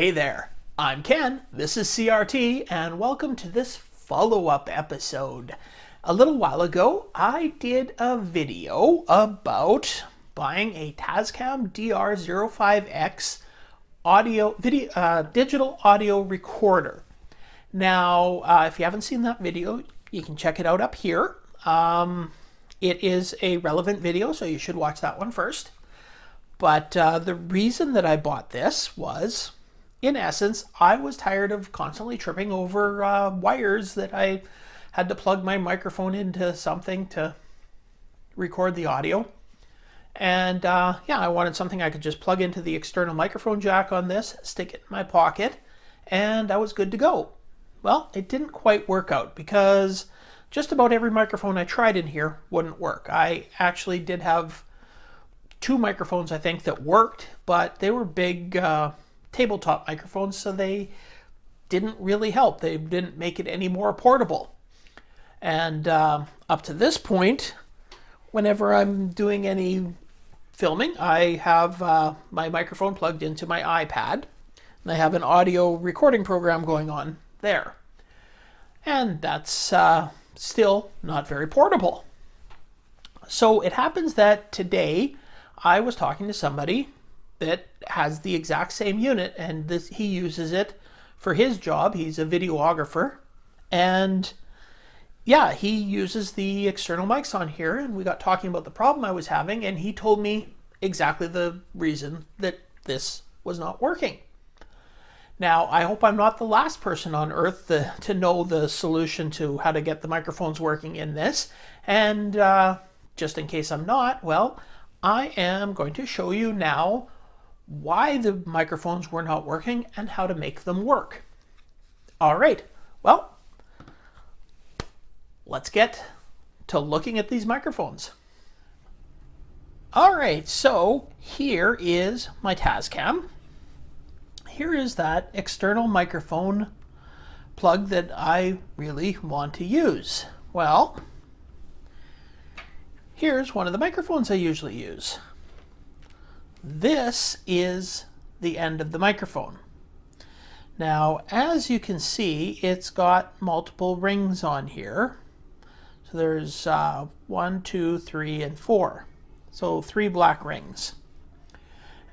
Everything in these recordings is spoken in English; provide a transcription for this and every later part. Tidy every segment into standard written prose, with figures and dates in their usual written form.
Hey there, I'm Ken, this is CRT, and welcome to this follow-up episode. A little while ago, I did a video about buying a TASCAM DR-05X digital audio recorder. Now, if you haven't seen that video, you can check it out up here. It is a relevant video, so you should watch that one first. But the reason that I bought this was, in essence, I was tired of constantly tripping over wires that I had to plug my microphone into something to record the audio. And yeah, I wanted something I could just plug into the external microphone jack on this, stick it in my pocket, and I was good to go. Well, it didn't quite work out because just about every microphone I tried in here wouldn't work. I actually did have two microphones, I think, that worked, but they were big tabletop microphones, so they didn't really help. They didn't make it any more portable. And up to this point, whenever I'm doing any filming, I have my microphone plugged into my iPad, and I have an audio recording program going on there. And that's still not very portable. So it happens that today I was talking to somebody that has the exact same unit, and he uses it for his job. He's a videographer, and yeah, he uses the external mics on here, and we got talking about the problem I was having, and he told me exactly the reason that this was not working. Now, I hope I'm not the last person on earth to know the solution to how to get the microphones working in this, and just in case I'm not, well, I am going to show you now why the microphones were not working and how to make them work. All right, well, let's get to looking at these microphones. All right, so here is my TASCAM. Here is that external microphone plug that I really want to use. Well, here's one of the microphones I usually use. This is the end of the microphone. Now, as you can see, it's got multiple rings on here. So there's 1, 2, 3, and 4. So 3 black rings.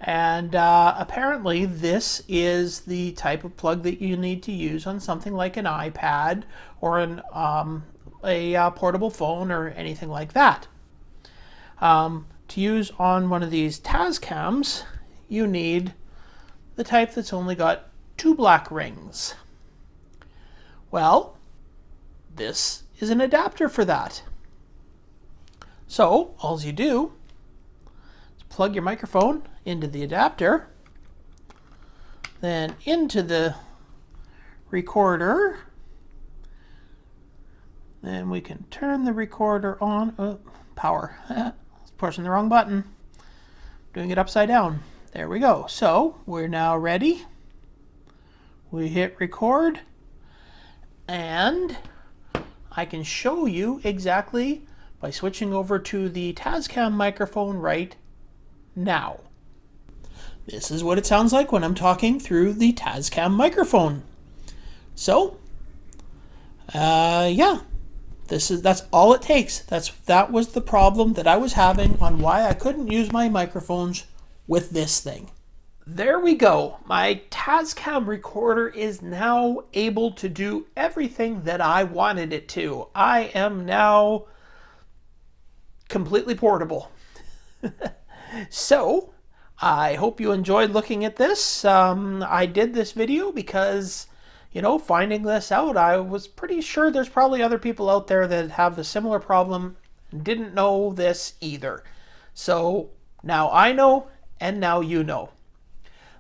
And apparently this is the type of plug that you need to use on something like an iPad or a portable phone or anything like that. To use on one of these TASCAMs, you need the type that's only got 2 black rings. Well, this is an adapter for that. So, all you do is plug your microphone into the adapter, then into the recorder, then we can turn the recorder on. Power. Pushing the wrong button. Doing it upside down. There we go. So we're now ready. We hit record, and I can show you exactly by switching over to the TASCAM microphone right now. This is what it sounds like when I'm talking through the TASCAM microphone. So, yeah. That's all it takes. That was the problem that I was having on why I couldn't use my microphones with this thing. There we go. My TASCAM recorder is now able to do everything that I wanted it to. I am now completely portable. So, I hope you enjoyed looking at this. I did this video because, you know, finding this out, I was pretty sure there's probably other people out there that have a similar problem and didn't know this either. So now I know, and now you know.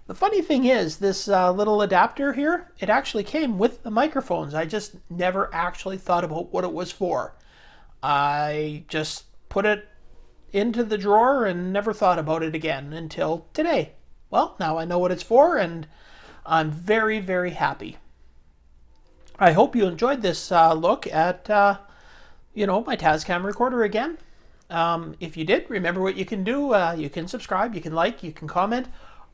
The funny thing is, this little adapter here, it actually came with the microphones. I just never actually thought about what it was for. I just put it into the drawer and never thought about it again until today. Well, now I know what it's for, and I'm very, very happy. I hope you enjoyed this look at, my TASCAM recorder again. If you did, remember what you can do. You can subscribe, you can like, you can comment,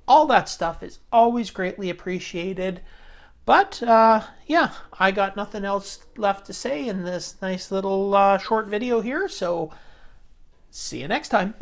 All that stuff is always greatly appreciated. But yeah, I got nothing else left to say in this nice little short video here. So see you next time.